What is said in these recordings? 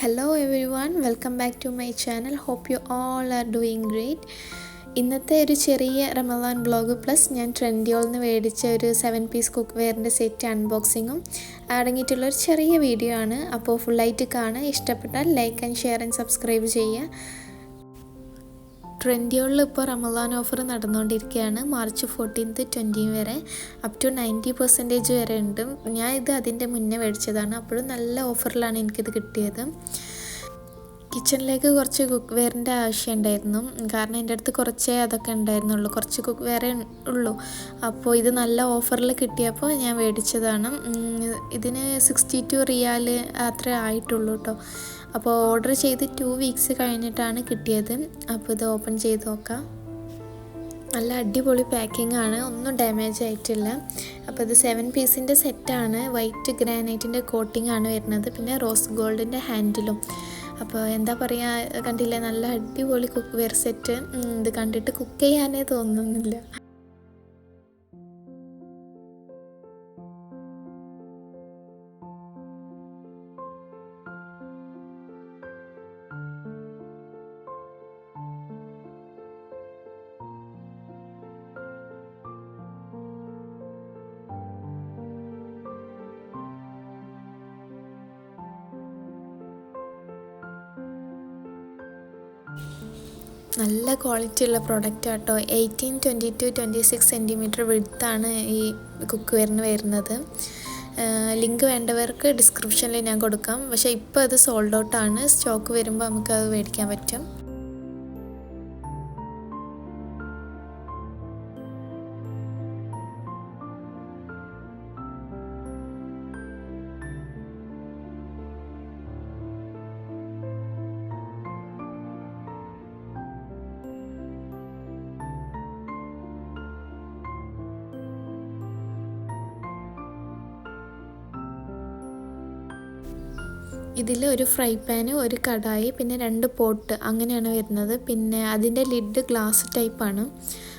Hello everyone, welcome back to my channel. Hope you all are doing great. ഇന്നത്തെ ഒരു ചെറിയ Ramadan vlog plus ഞാൻ ട്രെൻഡിയോളിൽ നിന്ന് മേടിച്ച ഒരു 7 പീസ് കുക്ക് വെയറിൻ്റെ സെറ്റ് അൺബോക്സിങ്ങും അടങ്ങിയിട്ടുള്ളൊരു ചെറിയ വീഡിയോ ആണ്. അപ്പോൾ ഫുള്ളായിട്ട് കാണുക. ഇഷ്ടപ്പെട്ടാൽ like and share and subscribe ചെയ്യുക. ട്രെൻഡിയോളിൽ ഇപ്പോൾ റമദാൻ ഓഫർ നടന്നുകൊണ്ടിരിക്കുകയാണ്. മാർച്ച് 14th 20 വരെ അപ് ടു 90% വരെ ഉണ്ട്. ഞാൻ ഇത് അതിൻ്റെ മുന്നേ മേടിച്ചതാണ്. അപ്പോഴും നല്ല ഓഫറിലാണ് എനിക്കിത് കിട്ടിയത്. കിച്ചണിലേക്ക് കുറച്ച് കുക്ക് വെയറിൻ്റെ ആവശ്യം ഉണ്ടായിരുന്നു. കാരണം എൻ്റെ അടുത്ത് കുറച്ചേ അതൊക്കെ ഉണ്ടായിരുന്നുള്ളൂ, കുറച്ച് കുക്ക് വെയറേ ഉള്ളൂ. അപ്പോൾ ഇത് നല്ല ഓഫറിൽ കിട്ടിയപ്പോൾ ഞാൻ മേടിച്ചതാണ്. ഇതിന് 62 റിയാൽ അത്രേ ആയിട്ടുള്ളൂ കേട്ടോ. അപ്പോൾ ഓർഡർ ചെയ്ത് 2 വീക്സ് കഴിഞ്ഞിട്ടാണ് കിട്ടിയത്. അപ്പോൾ ഇത് ഓപ്പൺ ചെയ്ത് നോക്കാം. നല്ല അടിപൊളി പാക്കിംഗ് ആണ്, ഒന്നും ഡാമേജ് ആയിട്ടില്ല. അപ്പോൾ ഇത് 7 പീസിൻ്റെ സെറ്റാണ്. വൈറ്റ് ഗ്രാനൈറ്റിൻ്റെ കോട്ടിംഗ് ആണ് വരുന്നത്, പിന്നെ റോസ് ഗോൾഡിൻ്റെ ഹാൻഡിലും. അപ്പോൾ എന്താ പറയുക, കണ്ടില്ലേ, നല്ല അടിപൊളി കുക്ക് വെയർ സെറ്റ്. ഇത് കണ്ടിട്ട് കുക്ക് ചെയ്യാനേ തോന്നുന്നില്ല. നല്ല ക്വാളിറ്റി ഉള്ള പ്രൊഡക്റ്റ് ആട്ടോ. 18, 22, 26 സെൻറ്റിമീറ്റർ വിഡ്ത്താണ് ഈ കുക്ക് വെയറിന് വരുന്നത്. ലിങ്ക് വേണ്ടവർക്ക് ഡിസ്ക്രിപ്ഷനിൽ ഞാൻ കൊടുക്കാം. പക്ഷേ ഇപ്പോൾ അത് സോൾഡ് ഔട്ടാണ്. സ്റ്റോക്ക് വരുമ്പോൾ നമുക്കത് മേടിക്കാൻ പറ്റും. ഇതിൽ ഒരു ഫ്രൈ പാന്, ഒരു കടായി, പിന്നെ 2 പോട്ട് അങ്ങനെയാണ് വരുന്നത്. പിന്നെ അതിൻ്റെ ലിഡ് ഗ്ലാസ് ടൈപ്പാണ്.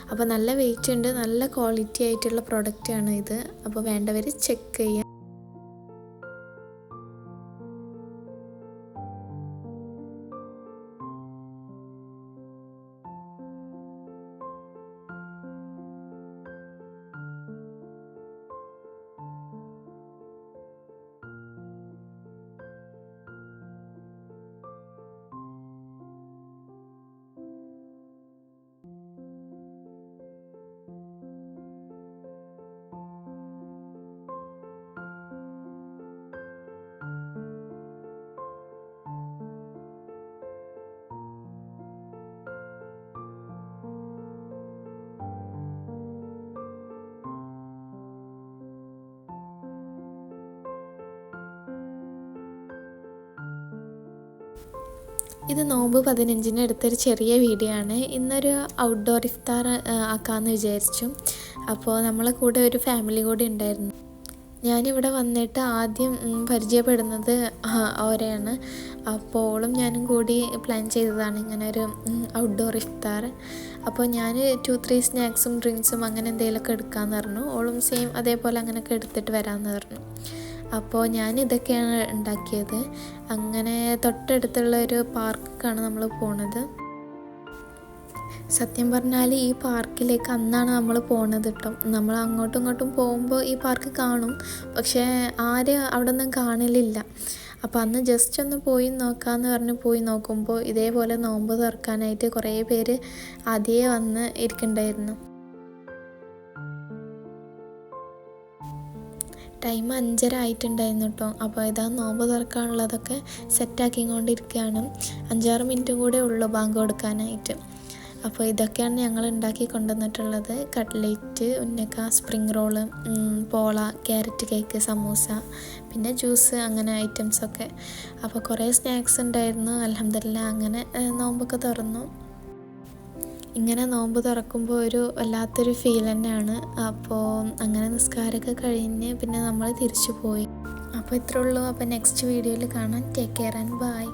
അപ്പോൾ നല്ല വെയിറ്റ് ഉണ്ട്, നല്ല ക്വാളിറ്റി ആയിട്ടുള്ള പ്രൊഡക്റ്റാണ് ഇത്. അപ്പോൾ വേണ്ടവർ ചെക്ക് ചെയ്യാം. ഇത് നോമ്പ് 15-ന് എടുത്തൊരു ചെറിയ വീഡിയോ ആണ്. ഇന്നൊരു ഔട്ട്ഡോർ ഇഫ്താർ ആക്കാമെന്ന് വിചാരിച്ചു. അപ്പോൾ നമ്മളെ കൂടെ ഒരു ഫാമിലി കൂടി ഉണ്ടായിരുന്നു. ഞാനിവിടെ വന്നിട്ട് ആദ്യം പരിചയപ്പെടുന്നത് അവരെയാണ്. അപ്പോൾ ഓളും ഞാനും കൂടി പ്ലാൻ ചെയ്തതാണ് ഇങ്ങനെ ഒരു ഔട്ട്ഡോർ ഇഫ്താർ. അപ്പോൾ ഞാൻ 2-3 സ്നാക്സും ഡ്രിങ്ക്സും അങ്ങനെ എന്തെങ്കിലുമൊക്കെ എടുക്കാമെന്ന് പറഞ്ഞു. ഓളും സെയിം അതേപോലെ അങ്ങനെയൊക്കെ എടുത്തിട്ട് വരാമെന്ന് പറഞ്ഞു. അപ്പോൾ ഞാൻ ഇതൊക്കെയാണ് ഉണ്ടാക്കിയത്. അങ്ങനെ തൊട്ടടുത്തുള്ളൊരു പാർക്കാണ് നമ്മൾ പോണത്. സത്യം പറഞ്ഞാൽ ഈ പാർക്കിലേക്ക് അന്നാണ് നമ്മൾ പോണത് കേട്ടോ. നമ്മൾ അങ്ങോട്ടും ഇങ്ങോട്ടും പോകുമ്പോൾ ഈ പാർക്ക് കാണും, പക്ഷേ ആരും അവിടെ ഒന്നും കാണലില്ല. അപ്പോൾ അന്ന് ജസ്റ്റ് ഒന്ന് പോയി നോക്കാമെന്ന് പറഞ്ഞ് പോയി നോക്കുമ്പോൾ ഇതേപോലെ നോമ്പ് തുറക്കാനായിട്ട് കുറേ പേര് ആദ്യമേ വന്ന് ഇരിക്കുന്നുണ്ടായിരുന്നു. ടൈം 5:30 ആയിട്ടുണ്ടായിരുന്നു കേട്ടോ. അപ്പോൾ ഇതാ നോമ്പ് തുറക്കാനുള്ളതൊക്കെ സെറ്റാക്കിക്കൊണ്ടിരിക്കുകയാണ്. 5-6 മിനിറ്റും കൂടെ ഉള്ളൂ ബാങ്ക് കൊടുക്കാനായിട്ട്. അപ്പോൾ ഇതൊക്കെയാണ് ഞങ്ങൾ ഉണ്ടാക്കി കൊണ്ടുവന്നിട്ടുള്ളത്. കട്ട്ലേറ്റ്, ഉന്നക്ക, സ്പ്രിങ് റോള്, പോള, ക്യാരറ്റ് കേക്ക്, സമൂസ, പിന്നെ ജ്യൂസ്, അങ്ങനെ ഐറ്റംസൊക്കെ. അപ്പോൾ കുറേ സ്നാക്സ് ഉണ്ടായിരുന്നു. അൽഹംദുലില്ലാ അങ്ങനെ നോമ്പൊക്കെ തുറന്നു. ഇങ്ങനെ നോമ്പ് തുറക്കുമ്പോൾ ഒരു വല്ലാത്തൊരു ഫീൽ തന്നെയാണ്. അപ്പോൾ അങ്ങനെ നിസ്കാരമൊക്കെ കഴിഞ്ഞ് പിന്നെ നമ്മൾ തിരിച്ചു പോയി. അപ്പോൾ ഇത്രേ ഉള്ളൂ. അപ്പോൾ നെക്സ്റ്റ് വീഡിയോയിൽ കാണാം. Take care and by.